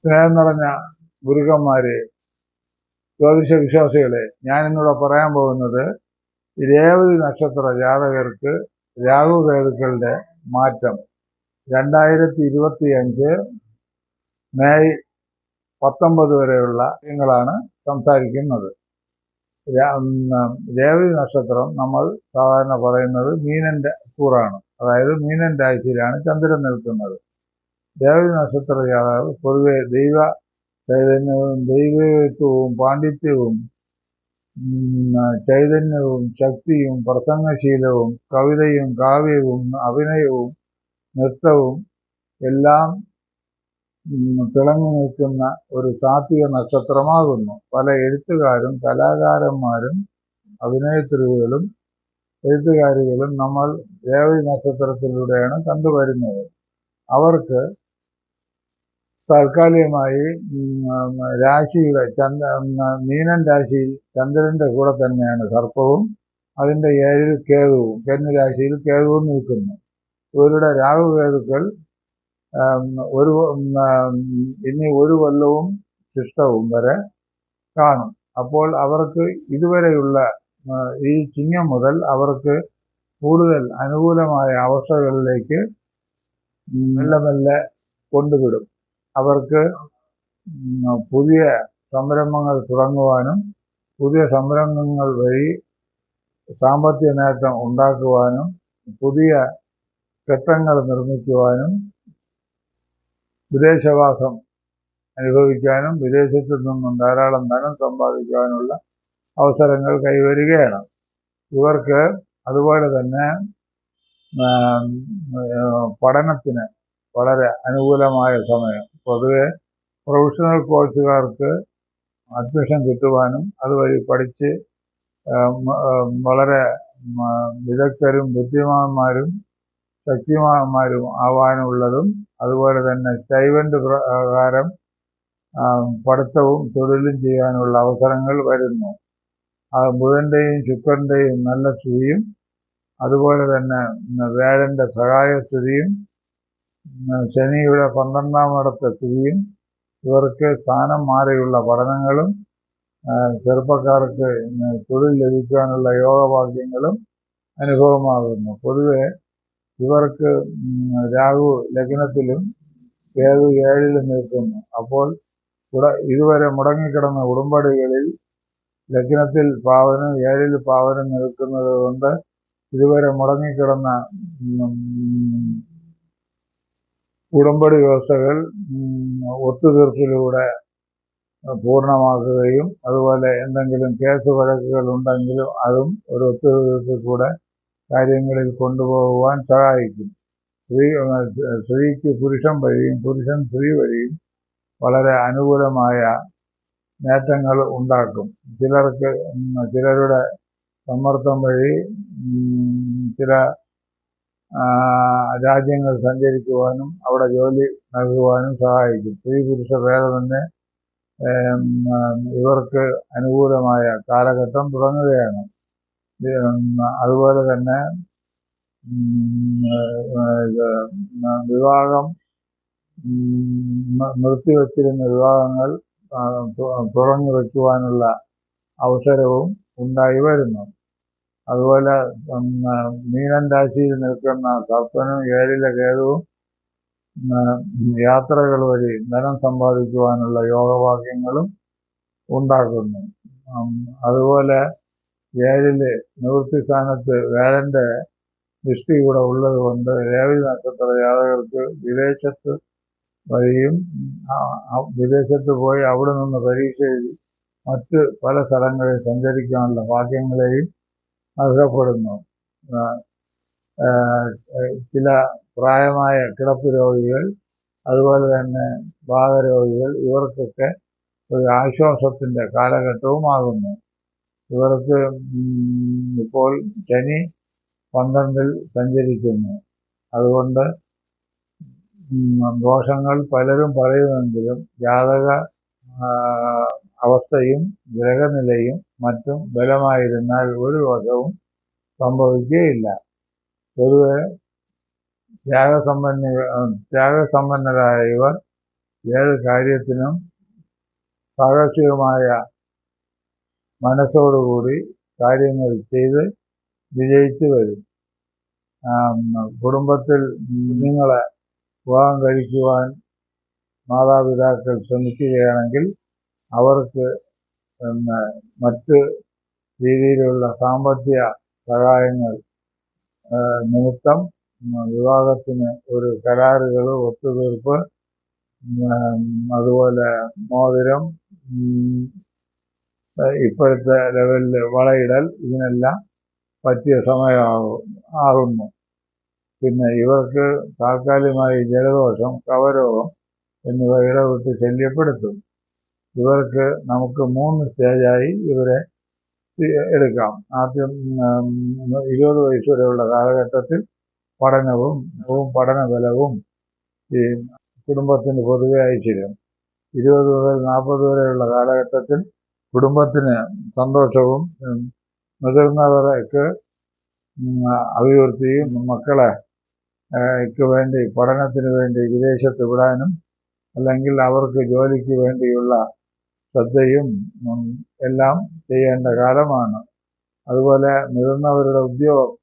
സ്നേഹം നിറഞ്ഞ ഗുരുക്കന്മാരെ, ജ്യോതിഷ വിശ്വാസികളെ, ഞാനിന്നിവിടെ പറയാൻ പോകുന്നത് രേവതി നക്ഷത്ര ജാതകർക്ക് രാഹുകേതുക്കളുടെ മാറ്റം 2025 മെയ് 19 വരെയുള്ള കാര്യങ്ങളാണ് സംസാരിക്കുന്നത്. രേവതി നക്ഷത്രം നമ്മൾ സാധാരണ പറയുന്നത് മീനന്റെ കൂറാണ്, അതായത് മീനൻ രാശിയിലാണ് ചന്ദ്രൻ നിൽക്കുന്നത്. രേവതി നക്ഷത്ര ജാതകർ പൊതുവെ ദൈവ ചൈതന്യവും ദൈവത്വവും പാണ്ഡിത്യവും ചൈതന്യവും ശക്തിയും പ്രസംഗശീലവും കവിതയും കാവ്യവും അഭിനയവും നൃത്തവും എല്ലാം തിളങ്ങി നിൽക്കുന്ന ഒരു സാത്വിക നക്ഷത്രമാകുന്നു. പല എഴുത്തുകാരും കലാകാരന്മാരും അഭിനേത്രികളും എഴുത്തുകാരികളും നമ്മൾ രേവതി നക്ഷത്രത്തിലൂടെയാണ് കണ്ടുവരുന്നത്. അവർക്ക് താൽക്കാലികമായി രാശിയുടെ മീനൻ രാശിയിൽ ചന്ദ്രന്റെ കൂടെ തന്നെയാണ് സർപ്പവും, അതിന്റെ 7-ൽ കേതുവും, കന്നി രാശിയിൽ കേതുവും നിൽക്കുന്നു. ഇവരുടെ രാഹുകേതുക്കൾ ഇനി ഒരു കൊല്ലവും ശിഷ്ടവും വരെ കാണും. അപ്പോൾ അവർക്ക് ഇതുവരെയുള്ള ഈ ചിങ്ങം മുതൽ അവർക്ക് കൂടുതൽ അനുകൂലമായ അവസ്ഥകളിലേക്ക് മെല്ലെ മെല്ലെ കൊണ്ടുവിടും. അവർക്ക് പുതിയ സംരംഭങ്ങൾ തുടങ്ങുവാനും പുതിയ സംരംഭങ്ങൾ വഴി സാമ്പത്തിക നേട്ടം ഉണ്ടാക്കുവാനും പുതിയ കെട്ടിടങ്ങൾ നിർമ്മിക്കുവാനും വിദേശവാസം അനുഭവിക്കാനും വിദേശത്തു നിന്നും ധാരാളം ധനം സമ്പാദിക്കുവാനുള്ള അവസരങ്ങൾ കൈവരികയാണ്. ഇവർക്ക് അതുപോലെ തന്നെ പഠനത്തിന് വളരെ അനുകൂലമായ സമയം. പൊതുവെ പ്രൊഫഷണൽ കോഴ്സുകാർക്ക് അഡ്മിഷൻ കിട്ടുവാനും അതുവഴി പഠിച്ച് വളരെ വിദഗ്ധരും ബുദ്ധിമാന്മാരും ശക്തിമാന്മാരും ആവാനുള്ളതും, അതുപോലെ തന്നെ സ്റ്റൈവൻഡ് പ്രകാരം പഠിത്തവും തൊഴിലും ചെയ്യാനുള്ള അവസരങ്ങൾ വരുന്നു. ബുധന്റെയും ശുക്രന്റെയും നല്ല സ്ഥിതിയും അതുപോലെ തന്നെ വ്യാഴന്റെ സഹായ സ്ഥിതിയും ശനിയുടെ 12-ാം ഇടത്തെ സ്ഥിതിയും ഇവർക്ക് സ്ഥാനം മാറിയുള്ള പഠനങ്ങളും ചെറുപ്പക്കാർക്ക് തൊഴിൽ ലഭിക്കാനുള്ള യോഗഭാഗ്യങ്ങളും അനുഭവമാകുന്നു. പൊതുവെ ഇവർക്ക് രാഹു ലഗ്നത്തിലും കേതു 7-ലും നിൽക്കുന്നു. അപ്പോൾ ഇതുവരെ മുടങ്ങിക്കിടന്ന ഉടമ്പടികളിൽ ലഗ്നത്തിൽ പാവനും 7-ൽ പാവനും നിൽക്കുന്നത് കൊണ്ട് ഇതുവരെ മുടങ്ങിക്കിടന്ന ഉടമ്പടി വ്യവസ്ഥകൾ ഒത്തുതീർപ്പിലൂടെ പൂർണ്ണമാക്കുകയും അതുപോലെ എന്തെങ്കിലും കേസ് വഴക്കുകൾ ഉണ്ടെങ്കിലും അതും ഒരു ഒത്തുതീർപ്പിൽ കൂടെ കാര്യങ്ങളിൽ കൊണ്ടുപോകുവാൻ സഹായിക്കും. സ്ത്രീക്ക് പുരുഷൻ വഴിയും പുരുഷൻ സ്ത്രീ വഴിയും വളരെ അനുകൂലമായ നേട്ടങ്ങൾ ഉണ്ടാക്കും. ചിലരുടെ സമ്മർദ്ദം വഴി ചില രാജ്യങ്ങൾ സഞ്ചരിക്കുവാനും അവിടെ ജോലി നൽകുവാനും സഹായിക്കും. സ്ത്രീ പുരുഷ ഭേദമന്യേ ഇവർക്ക് അനുകൂലമായ കാലഘട്ടം തുടങ്ങുകയാണ്. അതുപോലെ തന്നെ വിവാഹം നിർത്തിവച്ചിരുന്ന വിവാഹങ്ങൾ തുടങ്ങി വയ്ക്കുവാനുള്ള അവസരവും ഉണ്ടായി വരുന്നു. അതുപോലെ മീനൻ രാശിയിൽ നിൽക്കുന്ന സർപ്പനും 7-ലെ കേതുവും യാത്രകൾ വഴി ധനം സമ്പാദിക്കുവാനുള്ള യോഗഭാഗ്യങ്ങളും ഉണ്ടാക്കുന്നു. അതുപോലെ 7-ല് നിവൃത്തി സ്ഥാനത്ത് വ്യാഴന്റെ ദൃഷ്ടി കൂടെ ഉള്ളത് കൊണ്ട് രേവതി നക്ഷത്ര ജാതകർക്ക് വിദേശത്ത് പോയി അവിടെ നിന്ന് പരീക്ഷ എഴുതി മറ്റ് പല സ്ഥലങ്ങളിൽ സഞ്ചരിക്കാനുള്ള ഭാഗ്യങ്ങളെയും അർഹപ്പെടുന്നു. ചില പ്രായമായ കിടപ്പ് രോഗികൾ അതുപോലെ തന്നെ വാതരോഗികൾ ഇവർക്കൊക്കെ ഒരു ആശ്വാസത്തിന്റെ കാലഘട്ടവുമാകുന്നു. ഇവർക്ക് ഇപ്പോൾ ശനി 12-ൽ സഞ്ചരിക്കുന്നു. അതുകൊണ്ട് ദോഷങ്ങൾ പലരും പറയുമെങ്കിലും ജാതക അവസ്ഥയും ഗ്രഹനിലയും മറ്റും ബലമായിരുന്നാൽ ഒരു ദോഷവും സംഭവിക്കുകയില്ല. പൊതുവെ ത്യാഗസമ്പന്നരായ ഇവർ ഏത് കാര്യത്തിനും സാഹസികമായ മനസ്സോടുകൂടി കാര്യങ്ങൾ ചെയ്ത് വിജയിച്ചു വരും. കുടുംബത്തിൽ കുഞ്ഞുങ്ങളെ വിവാഹം കഴിക്കുവാൻ മാതാപിതാക്കൾ ശ്രമിക്കുകയാണെങ്കിൽ അവർക്ക് മറ്റ് രീതിയിലുള്ള സാമ്പത്തിക സഹായങ്ങൾ നിമിത്തം വിവാഹത്തിന് ഒരു കരാറുകൾ, ഒത്തുതീർപ്പ്, അതുപോലെ മോതിരം, ഇപ്പോഴത്തെ ലെവലിൽ വളയിടൽ, ഇതിനെല്ലാം പറ്റിയ സമയമാകുന്നു. പിന്നെ ഇവർക്ക് താൽക്കാലികമായി ജലദോഷം, കഫരോഗം എന്നിവ ഇടവിട്ട് ശല്യപ്പെടുത്തും. ഇവർക്ക് നമുക്ക് 3 സ്റ്റേജായി ഇവരെ എടുക്കാം. ആദ്യം 20 വയസ്സ് വരെയുള്ള കാലഘട്ടത്തിൽ പഠനവും പഠനബലവും ഈ കുടുംബത്തിന് പൊതുവെ ഐശ്വര്യം. 20 മുതൽ 40 വരെയുള്ള കാലഘട്ടത്തിൽ കുടുംബത്തിന് സന്തോഷവും മുതിർന്നവർക്ക് അഭിവൃദ്ധിയും മക്കളെ വേണ്ടി പഠനത്തിന് വേണ്ടി വിദേശത്ത് വിടാനും അല്ലെങ്കിൽ അവർക്ക് ജോലിക്ക് വേണ്ടിയുള്ള ശ്രദ്ധയും എല്ലാം ചെയ്യേണ്ട കാലമാണ്. അതുപോലെ മുതിർന്നവരുടെ ഉദ്യോഗം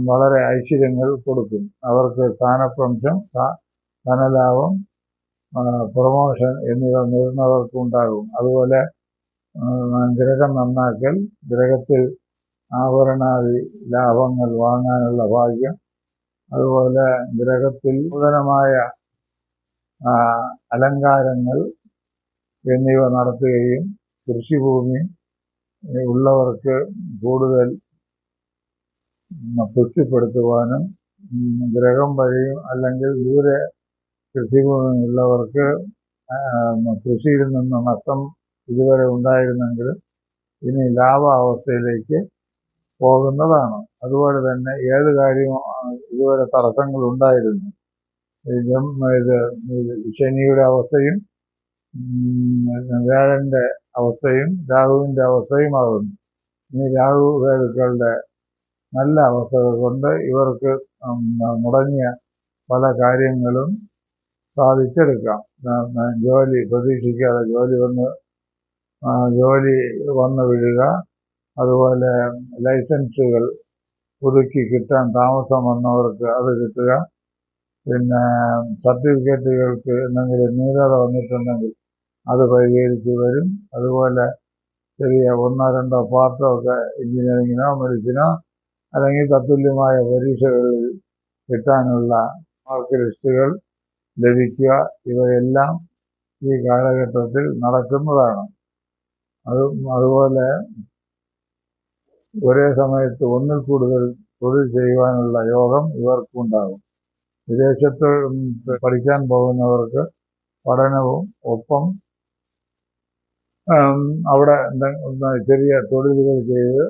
വളരെ ഐശ്വര്യങ്ങൾ കൊടുക്കും. അവർക്ക് സ്ഥാനഭ്രംശം, ധനലാഭം, പ്രൊമോഷൻ എന്നിവ മുതിർന്നവർക്കുണ്ടാകും. അതുപോലെ ഗ്രഹം നന്നാക്കൽ, ഗ്രഹത്തിൽ ആഭരണാദി ലാഭങ്ങൾ വാങ്ങാനുള്ള ഭാഗ്യം, അതുപോലെ ഗ്രഹത്തിൽ നൂതനമായ അലങ്കാരങ്ങൾ എന്നിവ നടത്തുകയും കൃഷിഭൂമി ഉള്ളവർക്ക് കൂടുതൽ പുഷ്ടിപ്പെടുത്തുവാനും ഗ്രഹം വഴിയും അല്ലെങ്കിൽ ദൂരെ കൃഷിഭൂമി ഉള്ളവർക്ക് കൃഷിയിൽ നിന്ന് നഷ്ടം ഇതുവരെ ഉണ്ടായിരുന്നെങ്കിൽ ഇനി ലാഭാവസ്ഥയിലേക്ക് പോകുന്നതാണ്. അതുപോലെ തന്നെ ഏത് കാര്യവും ഇതുവരെ തടസ്സങ്ങൾ ഉണ്ടായിരുന്നു. ശനിയുടെ അവസ്ഥയും വ്യാഴന്റെ അവസ്ഥയും രാഹുവിന്റെ അവസ്ഥയുമാകുന്നു. ഇനി രാഹു കേതുക്കളുടെ നല്ല അവസ്ഥകൾ കൊണ്ട് ഇവർക്ക് മുടങ്ങിയ പല കാര്യങ്ങളും സാധിച്ചെടുക്കാം. ജോലി പ്രതീക്ഷിക്കാതെ ജോലി വന്നു വീഴുക, അതുപോലെ ലൈസൻസുകൾ പുതുക്കി കിട്ടാൻ താമസം വന്നവർക്ക് അത് കിട്ടുക, പിന്നെ സർട്ടിഫിക്കറ്റുകൾക്ക് എന്തെങ്കിലും ന്യൂനത വന്നിട്ടുണ്ടെങ്കിൽ അത് പരിഹരിച്ച് വരും. അതുപോലെ ചെറിയ 1-2 പാർട്ടോ ഒക്കെ എഞ്ചിനീയറിങ്ങിനോ മെഡിസിനോ അല്ലെങ്കിൽ തത്തുല്യമായ പരീക്ഷകളിൽ കിട്ടാനുള്ള മാർക്ക് ലിസ്റ്റുകൾ ലഭിക്കുക, ഇവയെല്ലാം ഈ കാലഘട്ടത്തിൽ നടക്കുന്നതാണ്. അതുപോലെ ഒരേ സമയത്ത് ഒന്നിൽ കൂടുതൽ തൊഴിൽ ചെയ്യുവാനുള്ള യോഗം ഇവർക്കുണ്ടാകും. വിദേശത്ത് പഠിക്കാൻ പോകുന്നവർക്ക് പഠനവും ഒപ്പം അവിടെ ചെറിയ തൊഴിലുകൾ ചെയ്ത്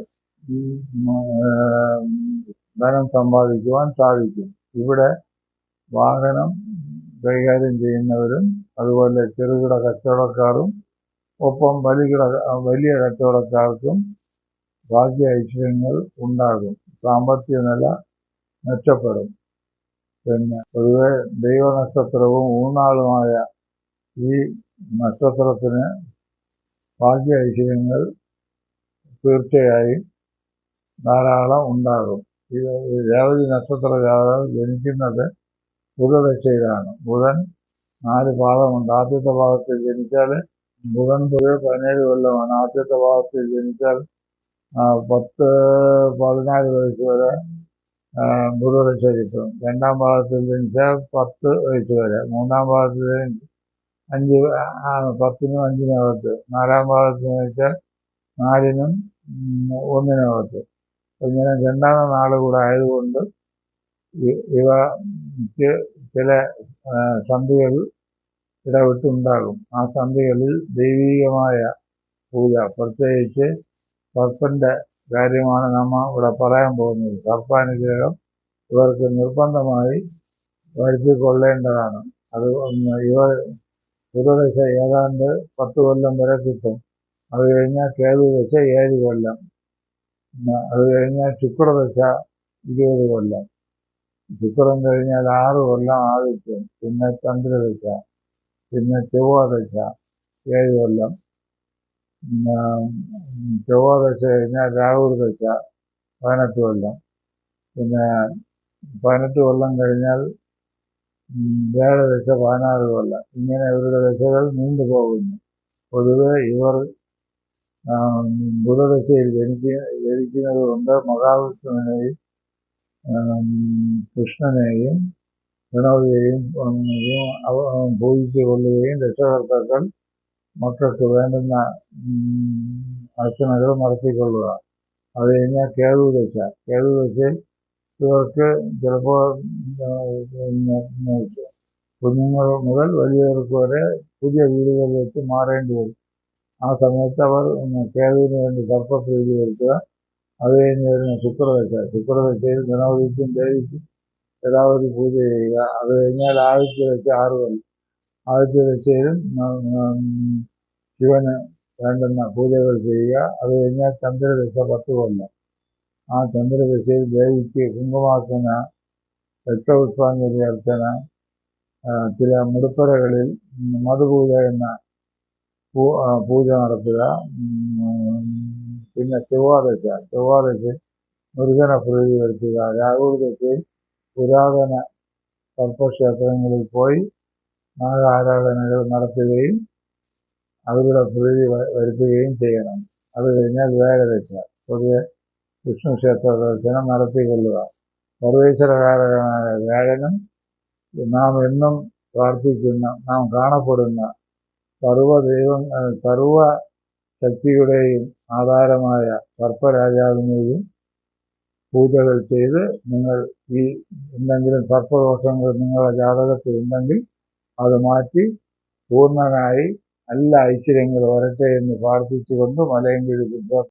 ധനം സമ്പാദിക്കുവാൻ സാധിക്കും. ഇവിടെ വാഹനം കൈകാര്യം ചെയ്യുന്നവരും അതുപോലെ ചെറുകിട കച്ചവടക്കാരും ഒപ്പം വലിയ കച്ചവടക്കാർക്കും ഭാഗ്യ ഐശ്വര്യങ്ങൾ ഉണ്ടാകും. സാമ്പത്തിക നില മെച്ചപ്പെടും. പിന്നെ പൊതുവെ ദൈവനക്ഷത്രവും ഊന്നാളുമായ ഈ നക്ഷത്രത്തിന് ഭാഗ്യ ഐശ്വര്യങ്ങൾ തീർച്ചയായും ധാരാളം ഉണ്ടാകും. രേവതി നക്ഷത്ര ജാതകർ ജനിക്കുന്നത് ബുധദശയിലാണ്. ബുധൻ 4 പാദമുണ്ട്. ആദ്യത്തെ ഭാഗത്തിൽ ജനിച്ചാൽ ബുധൻ പൊതുവെ 17 കൊല്ലമാണ്. ആദ്യത്തെ ഭാഗത്തിൽ ജനിച്ചാൽ 10-14 വയസ്സ് വരെ ബുധദശ കിട്ടും. 2ാം ഭാഗത്തിൽ ജനിച്ചാൽ 10 വയസ്സ് വരെ. 3ാം ഭാഗത്തിൽ 10-നും 5-നകത്ത്. 4ാം ഭാഗത്തിൽ ജനിച്ചാൽ 4-നും 1-നകത്ത്. ഇങ്ങനെ 2ാം നാൾ കൂടെ ആയതുകൊണ്ട് ഇവയ്ക്ക് ചില സന്ധികൾ ഇടവിട്ടുണ്ടാകും. ആ സന്ധികളിൽ ദൈവീകമായ പൂജ, പ്രത്യേകിച്ച് സർപ്പന്റെ കാര്യമാണ് നമ്മൾ ഇവിടെ പറയാൻ പോകുന്നത്. സർപ്പാനുഗ്രഹം ഇവർക്ക് നിർബന്ധമായി വരുത്തിക്കൊള്ളേണ്ടതാണ്. അത് ഇവർ ബുധദശ ഏതാണ്ട് 10 കൊല്ലം വരെ കിട്ടും. അത് കഴിഞ്ഞാൽ കേതുദശ 7 കൊല്ലം. അത് കഴിഞ്ഞാൽ ശുക്രദശ 20 കൊല്ലം. ശുക്രൻ കഴിഞ്ഞാൽ 6 കൊല്ലം ആദിത്യം, പിന്നെ ചന്ദ്രദശ, പിന്നെ ചൊവ്വാദശ 7 കൊല്ലം, പിന്നെ ചൊവ്വാദശ കഴിഞ്ഞാൽ രാഹുർദശ 18 കൊല്ലം, പിന്നെ 18 കൊല്ലം കഴിഞ്ഞാൽ വ്യാഴദശ 16 കൊല്ലം. ഇങ്ങനെ ഇവരുടെ ദശകൾ നീണ്ടുപോകുന്നു. പൊതുവെ ഇവർ ബുധദശയിൽ ജനിക്കുന്നത് കൊണ്ട് മഹാവിഷ്ണുവിനെയും കൃഷ്ണനെയും ഗണപതിയെയും പൂജിച്ചു കൊള്ളുകയും രക്ഷകർത്താക്കൾ മക്കൾക്ക് വേണ്ടുന്ന അർച്ചനകൾ നടത്തിക്കൊള്ളുക. അത് കഴിഞ്ഞാൽ കേതുദശയിൽ ഇവർക്ക് ചിലപ്പോൾ കുഞ്ഞുങ്ങൾ മുതൽ വലിയവർക്ക് വരെ പുതിയ വീടുകളിൽ വെച്ച് മാറേണ്ടി വരും. ആ സമയത്ത് അവർ കേതുവിന് വേണ്ടി സർപ്പപ്രീതി വരുത്തുക. അത് കഴിഞ്ഞ് വരുന്ന ശുക്രദശയിൽ ഗണപതിക്കും ദേവിക്കും യഥാവധി പൂജ ചെയ്യുക. അത് കഴിഞ്ഞാൽ ആദിത്യദശ 6 കൊല്ലം. ആദിത്യദശയിലും ശിവന് വേണ്ടുന്ന പൂജകൾ ചെയ്യുക. അത് കഴിഞ്ഞാൽ ചന്ദ്രദശ 10 കൊല്ലം. ആ ചന്ദ്രദശയിൽ ദേവിക്ക് കുങ്കുമാർച്ചന, രക്തപുഷ്പാഞ്ജലി അർച്ചന, ചില മുടുപ്പറകളിൽ മധുപൂജ എന്ന പൂജ നടത്തുക. പിന്നെ ചൊവ്വാദശ മുരുകനെ പ്രീതി വരുത്തുക. രാഹുർദശയിൽ പുരാതന സർപ്പക്ഷേത്രങ്ങളിൽ പോയി നാഗാരാധനകൾ നടത്തുകയും അവരുടെ പ്രീതി വരുത്തുകയും ചെയ്യണം. അത് കഴിഞ്ഞാൽ വ്യാഴദശ, പൊതുവെ വിഷ്ണു ക്ഷേത്ര ദർശനം നടത്തിക്കൊള്ളുക. സർവേശ്വരകാരകനായ വ്യാഴനും നാം എന്നും പ്രാർത്ഥിക്കുന്ന, നാം കാണപ്പെടുന്ന സർവ ശക്തിയുടെയും ആധാരമായ സർപ്പരാജാവിനെയും പൂജകൾ ചെയ്ത് നിങ്ങൾ ഈ എന്തെങ്കിലും സർപ്പദോഷങ്ങൾ നിങ്ങളുടെ ജാതകത്തിൽ ഉണ്ടെങ്കിൽ അത് മാറ്റി പൂർണ്ണനായി നല്ല ഐശ്വര്യങ്ങൾ വരട്ടെ എന്ന് പ്രാർത്ഥിച്ചുകൊണ്ട് മലയൻകീഴ്